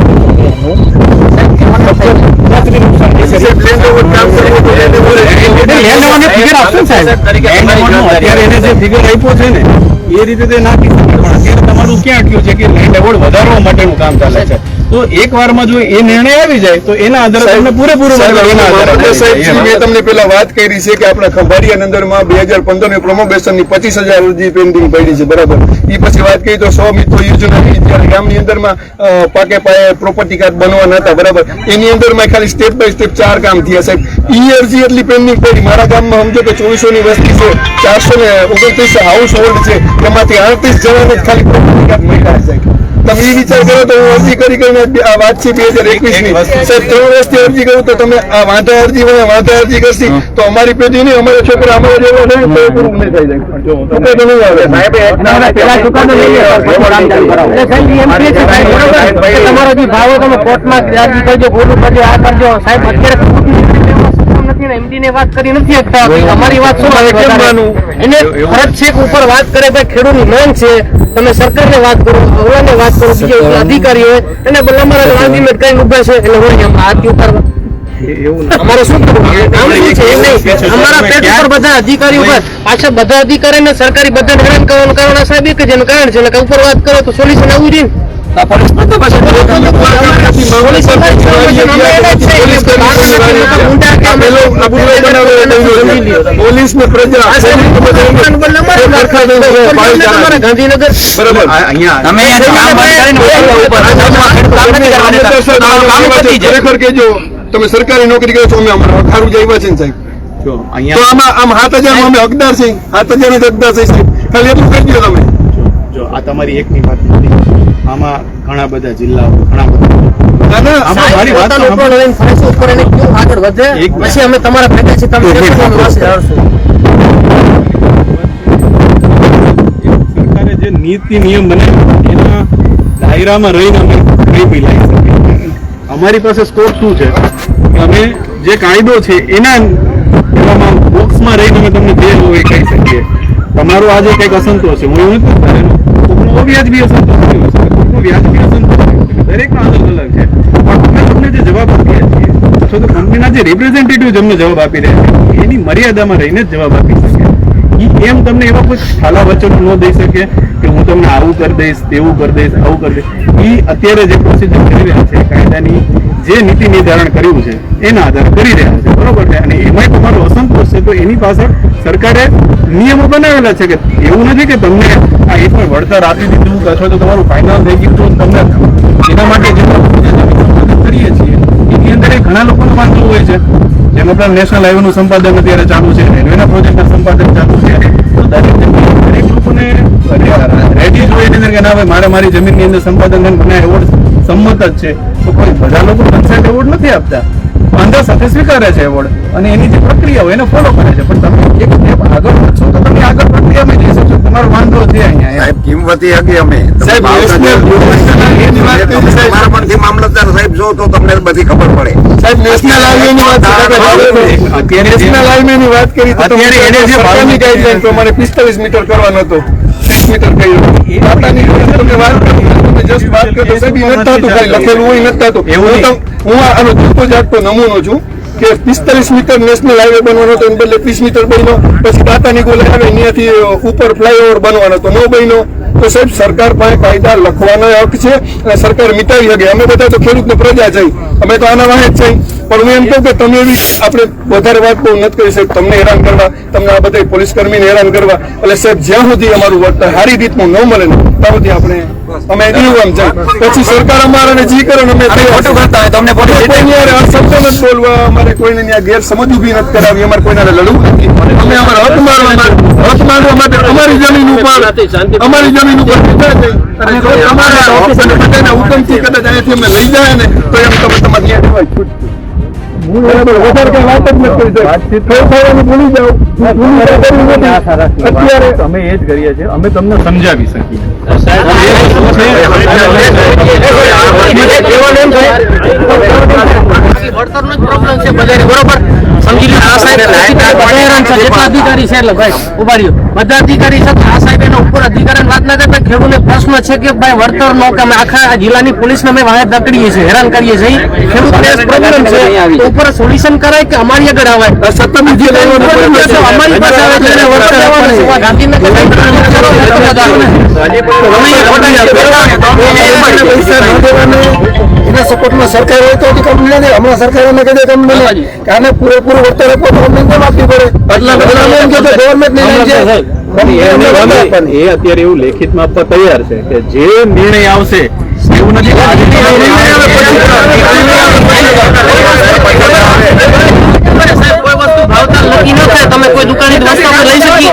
અત્યારે એને જે ફિગર આપ્યો છે ને એ રીતે તે નાખી શકે, પણ અત્યારે તમારું ક્યાં અટક્યું છે કે લેન્ડ એવોર્ડ વધારવા માટેનું કામ ચાલે છે. તો એક વારમાં જો એ નિર્ણય આવી જાય તો એના આધારે તમને પૂરેપૂરું મેં તમને પેલા વાત કરી છે કે આપણા ખંભાળિયા અંદરમાં 2015 ની પ્રોમોબેશન ની 25,000 અરજી પેન્ડિંગ પડી છે, બરાબર. એ પછી વાત કરી તો 100 મિત્રો યોજનાની જ્યારે ગામની અંદરમાં પાકે પાયે પ્રોપર્ટી કાર્ડ બનવાના હતા, બરાબર. એની અંદરમાં ખાલી સ્ટેપ બાય સ્ટેપ 4 કામ થયા સાહેબ. ઈ અરજી એટલી પેન્ડિંગ પડી. મારા ગામમાં સમજો કે 2400 ની વસ્તી છે, 429 હાઉસ હોલ્ડ છે, એમાંથી 38 જણાને ખાલી પ્રોપર્ટી કાર્ડ મળ્યા છે. તમે એ વિચાર કરો તો હું અરજી કરીને આ વાત છે 2021 ની સાહેબ, 3 વર્ષથી અરજી કરું તો તમે આ વાંધા અરજી કરશી તો અમારી પેઢી નહીં, અમારા છોકરા અમારા જેવા નહીં તો પૂરું નહીં થઈ જાય. તમારો જે ભાવો તમે કોર્ટમાં અરજી કરજો, ખોટું કરજો, આ કરજો સાહેબ. અત્યારે એમડી ને વાત કરી નથી શકતા, અમારી વાત શું એને ફરજ છે કે ઉપર વાત કરે ભાઈ ખેડૂતની માંગ છે, તમે સરકારને વાત કરો, અવળાને વાત કરો, બીજા અધિકારી હોય એને અમારા આર્ગ્યુમેન્ટ કરીને ઉભા છે એટલે હોય હાથ ઉતારવા. અમારે શું કરવું કામ શું છે એમ નહીં. અમારા પેટ ઉપર બધા અધિકારી ઉપર પાછા બધા અધિકારીને સરકારી બધા હેરાન કરવાનું કારણ સાહેબ એક જ એનું કારણ છે, એટલે ઉપર વાત કરો તો સોલ્યુશન આવવું જોઈએ. ખરેખર કેજો તમે સરકારી નોકરી કરો છો, અમે અમારા ખારું જ આવ્યા છે ને સાહેબ. તો આમ 7,000 અમે હકદાર છે, 7,000 હકદાર છે સાહેબ. ખાલી એટલું કહી દો તમે. જો આ તમારી એકની વાત નથી, આમાં ઘણા બધા જિલ્લાઓ ઘણા બધા મારી વાત આગળ વધે પછી અમે તમારા ભેગા છીએ, તમે સરકારે જે નીતિ નિયમ બનાવ્યા એના દાયરામાં રહીને અમે કઈ બી લાવી શકીએ. અમારી પાસે સ્કોપ શું છે કે અમે જે કાયદો છે એના એવામાં બોક્સમાં રહીને અમે તમને જે હોય કહી શકીએ. તમારો આજે કંઈક અસંતોષ છે, હું એવું નથી કોઈનો વ્યાજબી અસંતોષ થયો છે, કોઈનો વ્યાજબી અસંતોષ થયો છે, દરેકનો અલગ અલગ છે. પણ અમે તમને જે જવાબ આપીએ છીએ અથવા તો કંપનીના જે રિપ્રેઝેન્ટેટિવ અમને જવાબ આપી રહ્યા છે એની મર્યાદામાં રહીને જ જવાબ આપી શકે. એમ તમને એવા કોઈ ખાલા વચનો ન દઈ શકે કે હું તમને આવું કરી દઈશ, તેવું કરી દઈશ, આવું કરી દઈશ. એ અત્યારે જે પ્રોસિજર કરી રહ્યા છે, કાયદાની જે નીતિ નિર્ધારણ કર્યું છે એના આધારે કરી રહ્યા છે, બરોબર છે. અને એમાં તમારો અસંતોષ છે તો એની પાસે સરકારે નિયમો બનાવેલા છે કે એવું નથી કે તમને આ એક વળતર આપી દીધું અથવા તો તમારું ફાઇનલ થઈ ગયું તો તમને એના માટે જે કરીએ છીએ એની અંદર ઘણા લોકોનો વાંધો હોય છે. જેમ આપણા નેશનલ હાઈવેનું સંપાદન અત્યારે ચાલુ છે, રેલવેના પ્રોજેક્ટના સંપાદન ચાલુ છે, તો દરેક લોકોને રેડી જોઈએ કે ના ભાઈ મારે મારી જમીનની અંદર સંપાદન મને એવોર્ડ સંમત જ છે. તો કોઈ બધા લોકો કન્સેન્ટ એવોર્ડ નથી આપતા, અંદર સાથે સ્વીકારે છે એવોર્ડ અને એની જે પ્રક્રિયા હોય એને ફોલો કરે છે. પણ તમે એક સ્ટેપ આગળ વધશો તો તમે આગળ પ્રક્રિયામાં જઈ શકશો. તમારો વાંધો છે અહીંયા સાહેબ કિંમતી હકી અમે તમારા પણથી મામલતદાર સાહેબ જો તો તમને બધી ખબર પડે. સાહેબ નેશનલ હાઈવેની વાત કરી તો અત્યારે એને જે ભાવની ગાઈડલાઈન પ્રમાણે 45 મીટર કરવાનો હતો, 30 મીટર કર્યો. તમને વાત કરી તમે જસ્ટ વાત કરો તો સાહેબ નથી થતું, ખાલી લખેલું હોય નથી થતું. હું આનો જોતો જાગતો નમૂનો છું કે 45 મીટર નેશનલ હાઈવે બનવાનો હતો, એને બદલે 30 મીટર બન્યો. પછી ટાટાની ગોલે આવે ત્યાંથી ઉપર ફ્લાયઓવર બનવાનો હતો, ન બન્યો. તો સાહેબ સરકાર પાસે કાયદા લખવાનો હક છે અને સરકાર મિટાવી શકે. અમે બધા તો ખેડૂતની પ્રજા છે, અમે તો આના વાહે જ છે. પણ હું એમ કહું કે તમે એવી આપણે વધારે વાત બહુ નથી કરી સાહેબ, તમને હેરાન કરવા, તમને આ બધા પોલીસ કર્મીને હેરાન કરવા, એટલે સાહેબ જ્યાં સુધી અમારું વર્તન સારી રીતનું ન મળે ને ત્યાં સુધી અમે રહ્યું આમ જાય. પછી સરકાર અમારાને જી કરે ને અમે ખોટું કરતા હોય તો અમને ખોટું કોઈની હારે અશબ્દ નથી બોલવા, અમારે કોઈને ત્યાં ગેરસમજ ઊભી નથી કરાવી, અમારે કોઈને હારે લડવું નથી. અમે અમારા હક મારવા માટે અમારી જમીન ઉપર વિચાર થઈ અને જો તમારા ઓફિસરના બધાના હુકમથી કદાચ અહીંયાથી અમે લઈ જાય ને તો એમ તમે તમારે ત્યાં રહેવાય છૂટતું. વધારે કઈ વાત જ નથી કરી સાહેબ. થોડું થવાનું ભૂલી જાઓ. અત્યારે અમે એ જ કરીએ છીએ, અમે તમને સમજાવી શકીએ. વળતરનો જ પ્રોબ્લેમ છે બધાને, બરોબર સમજી લો. આ સાહેબ જેટલા અધિકારી છે એટલે ભાઈ ઉભા રહ્યો, બધા અધિકારી છે આ સાહેબ એનો ઉપર અધિકારી વાત ના કરે. ખેડૂતને પ્રશ્ન છે કે ભાઈ વળતર નો કે અમે આખા જિલ્લાની પોલીસને અમે વાહે દકડીએ છીએ, હેરાન કરીએ છીએ. ખેડૂતને પ્રોબ્લેમ છે તો ઉપર સોલ્યુશન કરાય કે અમારી આગળ આવે, અમારી પાસે આવે છે એને વળતર આપવાનું છે. ગાંધીનગર એના સપોર્ટમાં સરકાર હોય તો કંપની નથી. હમણાં સરકાર એમને કહી દે કંપની કે આને પૂરેપૂરું વળતર આપો તો અમને કેમ આપવી પડે? ગવર્મેન્ટ એ અત્યારે એવું લેખિતમાં આપવા તૈયાર છે કે જે નિર્ણય આવશે એવું નથી તમે કોઈ દુકાનની વસ્તુ લઈ શકીએ,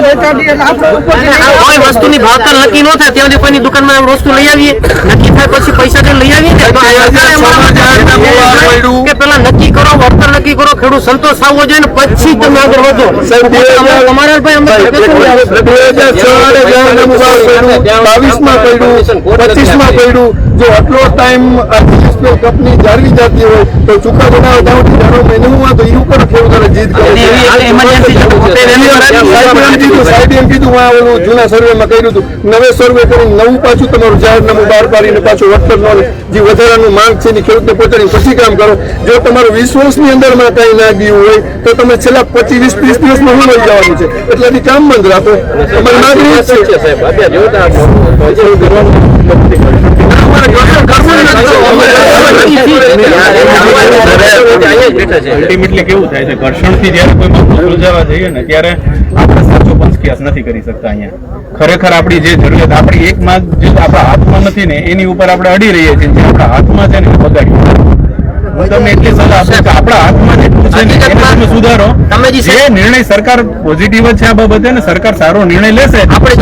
કોઈ વસ્તુની ભાવતાલ નક્કી ન થાય ત્યાં કોઈની દુકાનમાં વસ્તુ લઈ આવીએ, નક્કી થાય પછી પૈસા લઈ આવીએ કે પેલા નક્કી કરો, વળતર નક્કી કરો, ખેડૂત સંતોષ આવવો જોઈએ ને પછી તમે આગળ વધો. તમારા ભાઈ અમે 22માં પડ્યું, 25માં પડ્યું. જો આટલો ટાઈમ કંપની જાળવી જતી હોય તો ચુકાદો ના જાણો મહિનામાં તો એ ઉપર ખેડૂતોને જીત કરે. સાહેબ એમ કીધું ઓલું જૂના સર્વેમાં કર્યું હતું, નવે સર્વે કરીને નવું પાછું તમારું જાહેરનામું બહાર પાડીને પાછું વળતર નો જે વધારાનું માંગ છે એ ખેડૂતને પહોંચાડીને પછી કામ કરો. જો તમારું 20 વર્ષની અંદરમાં કઈ ના ગયું હોય તો તમે છેલ્લા 25-20-30 દિવસમાં હું લઈ જવાનું છે, એટલાથી કામ બંધ રાખો. તમારી માંગણી છે સાહેબ. અલ્ટિમેટલી કેવું થાય છે, ઘર્ષણથી જયારે કોઈ મામલો સુલઝાવવા જઈએ ને ત્યારે આપણે સાચો પંચક્યાસ નથી કરી શકતા. અહીંયા ખરેખર આપણી જે જરૂરિયાત, આપણી એક માંગ જે આપણા હાથમાં નથી ને એની ઉપર આપણે અડી રહીએ છીએ, જે આપણા હાથમાં છે ને એ બગાડીએ. હું તમને એટલી સલાહ આપું કે આપણા હાથમાં જેટલું છે ને એને તમે સુધારો. જે નિર્ણય સરકાર પોઝિટિવ જ છે આ બાબતે ને સરકાર સારો નિર્ણય લેશે આપણે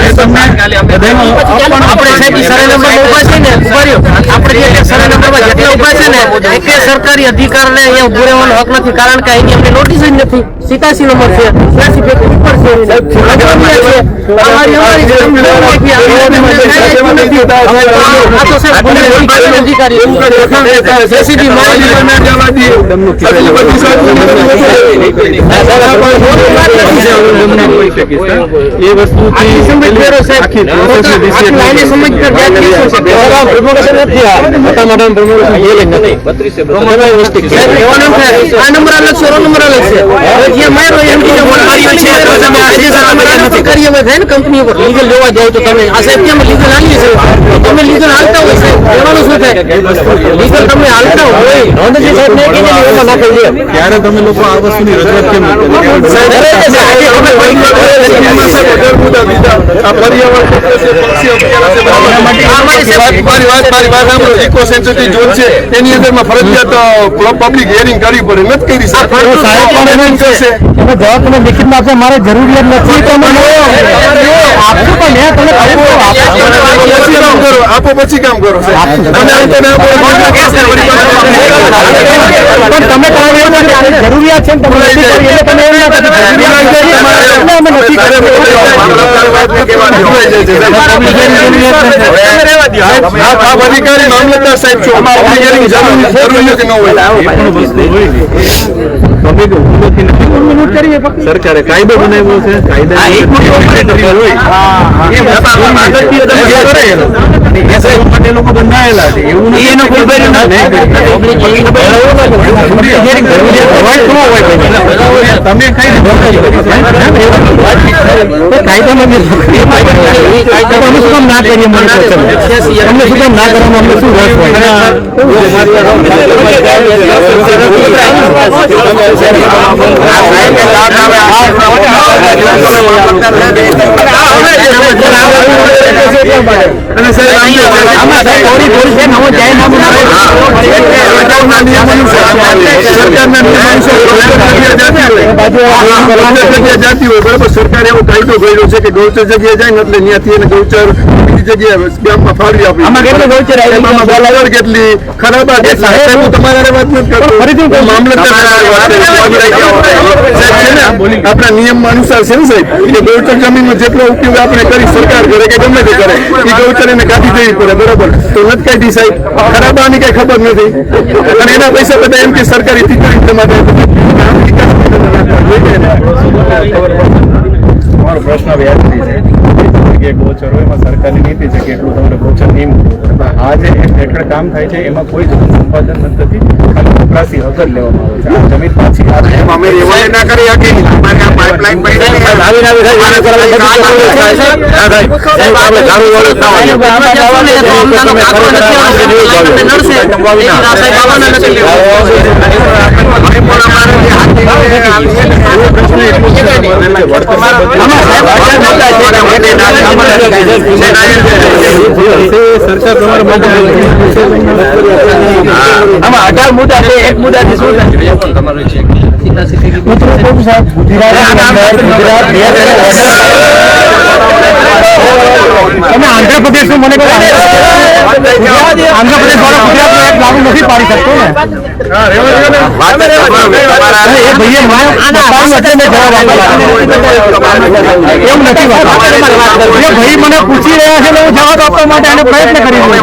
સરકારી અધિકારીને અહીંયા ઉભું રહેવાનો હક નથી, કારણ કે અહીંની અમને નોટિસ જ નથી. 87 નંબર છે, 86 ઉપર એ વસ્તુ કંપની ઉપર લીગલ જોવા જાવ તો તમે આ સાહેબ કેમ લીગલ હાલીએ છે? તમે લીગલ હાલતા હોય સાહેબ, એવાનું શું થાય? લીગલ તમે હાલતા હોય નોંધજી સાહેબ ને કે એમાં નાખી દે ત્યારે તમે લોકો આ વસ્તુની રજૂઆત કેમ નથી એની અંદરમાં ફરજિયાત પબ્લિક હિયરિંગ કરવી પડે, નથી કરી જવાબ તમે લિખિતમાં આપશો. મારે જરૂરિયાત નથી તો આપો પછી કામ કરો. જરૂરિયાત છે અધિકારી મામલતદાર સાહેબ છો, જરૂરિયાત ન હોય. સરકારે કાયદો બનાવ્યો છે, કાયદા લોકો બંધાયેલા છે, એવું તમે કઈ અમે શું કામ ના કરીએ? મને અમને શું કામ ના કરવાનું? અમને શું રસ જાતી હોય બરાબર. સરકારે એવો કાયદો કર્યો છે કે ગૌચર જગ્યાએ જાય ને એટલે ત્યાંથી એને ગૌચર બીજી જગ્યાએ ગામમાં ફાળવી આપી. બરાબર કેટલી ખરાબ તમારે વાત નથી કરતો. મામલતદાર આપણા નિયમ અનુસાર છે ને સાહેબ કે ગૌચર જમીનનો જેટલો ઉપયોગ આપણે કરી સરકાર કરે કે ગમે તે કરે એ ગૌચર એને કાઢી દેવી પડે બરાબર. તો નથી કાઢી સાહેબ. ખરાબાની કઈ ખબર નથી અને એના પૈસા બધા એમ કે સરકારી ટીચર માટે તમારો પ્રશ્ન વ્યાજબી છે કે ગોચર હોય એમાં સરકારની નીતિ છે કે એટલું તમને ગોચર નહીં મળે. આ જે હેઠળ કામ થાય છે એમાં કોઈ જમીન સંપાદન નથી, ખાલી વપરાશી હક જ લેવામાં આવે છે. આ જમીન પાછી અમે એવા ના કરી શકીએ. અમારે આ પાઇપલાઇન આમાં 18 મુદ્દા છે. એક મુદ્દાથી શું તમારું છે? તમે આંધ્રપ્રદેશનું મને આંધ્રપ્રદેશ વાળો ગુજરાતમાં એક લાગુ નથી પાડી શકતો ને? એ ભાઈએ એમ નથી વાત. એ ભાઈ મને પૂછી રહ્યા છે હું જવાબ આપવા માટે આનો પ્રયત્ન કરી રહ્યો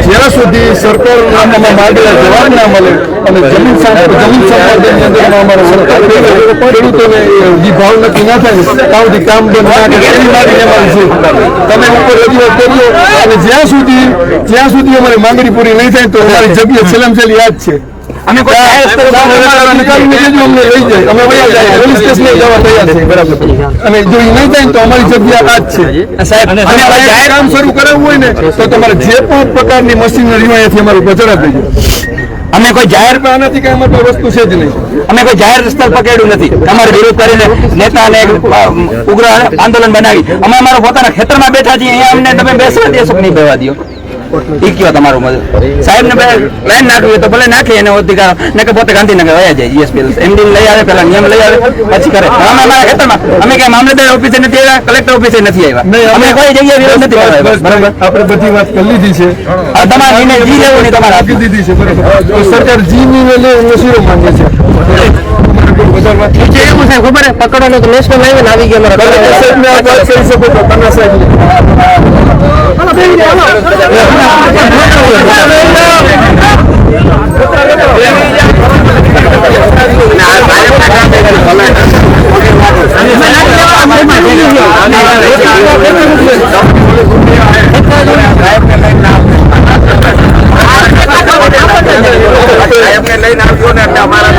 જ્યાં સુધી સરકાર માર્ગદર્શન જવાબ ના મળે અને જમીન સંપાદનની અંદર અમારો ખેડૂતોને જે ભાવ નક્કી ના થાય ત્યાં સુધી કામ બંધ ના કરે એની માટે અમારી છે. તમે ઉપર રજૂઆત કર્યો અને જ્યાં સુધી અમારી માંગણી પૂરી નહીં થાય તો અમારી જગ્યા છેલ્લામાં છેલ્લી યાદ છે. અમે કોઈ અમને લઈ જાય અમે વયા જાય પોલીસ સ્ટેશને જવા તૈયાર છે બરાબર. અને જો એ નહીં થાય તો અમારી જગ્યા આ જ છે સાહેબ. અને કામ શરૂ કરાવવું હોય ને તો તમારે જે પણ પ્રકારની મશીનરી હોય એથી અમારું કચરા થઈ જાય. અમે કોઈ જાહેર આનાથી કઈ અમારી વસ્તુ છે જ નહીં. અમે કોઈ જાહેર સ્થળ પકડ્યું નથી. તમારે વિરોધ કરીને નેતાને ઉગ્ર આંદોલન બનાવી અમે અમારા પોતાના ખેતરમાં બેઠા છીએ. અહીંયા અમને તમે બેસવા દેશો કે નહીં બેવા દો? એ કયો તમારું સાહેબ ને લાઈન નાખવી તો ભલે નાખી એને અધિકાર ને કે પોતે ગાંધીનગર વયા જાય. જીએસપી એમડી લઈ આવે, પેલા નિયમ લઈ આવે, પછી કરે. અમે અમારા ખેતરમાં અમે કઈ મામલતદાર ઓફિસે નથી આવ્યા, કલેક્ટર ઓફિસે નથી આવ્યા. અમે કોઈ જગ્યાએ વિરોધ નથી કર્યો. બરાબર આપણે બધી વાત કરી લીધી છે. તમારે નિર્ણય જી લેવું નહીં તમારે આપી દીધી છે બરાબર. સરકાર જી નિર્ણય લે એનો શીરો માંગે છે. એવું સાહેબ ખબર પકડવાનો તો નેશનલ હાઈવે આવી ગયા લઈને આવ્યો ને અમારા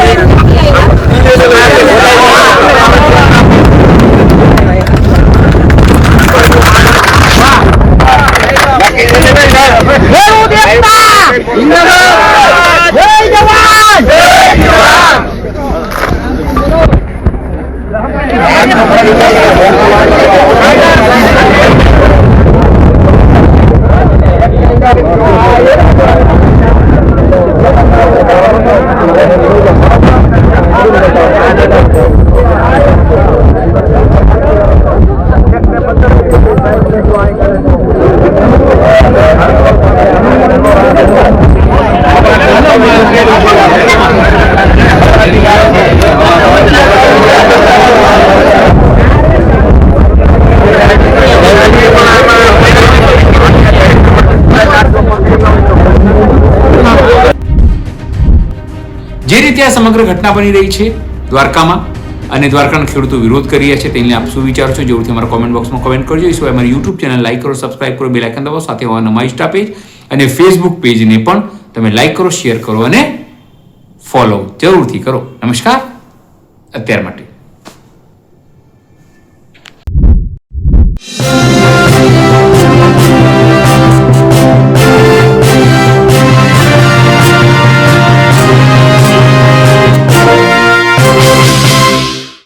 રીતે આ સમગ્ર ઘટના બની રહી છે દ્વારકામાં અને દ્વારકાના ખેડૂતો વિરોધ કરી રહ્યા છે તેને આપ શું વિચારો છો જરૂરથી અમારા કોમેન્ટ બોક્સમાં કોમેન્ટ કરજો. એ સિવાય અમારી યુટ્યુબ ચેનલ લાઈક કરો, સબસ્ક્રાઇબ કરો, બેલ આઇકન દબાવો, સાથે અમારા ઇન્સ્ટા પેજ અને ફેસબુક પેજને પણ તમે લાઈક કરો, શેર કરો અને ફોલો જરૂરથી કરો. નમસ્કાર અત્યાર માટે.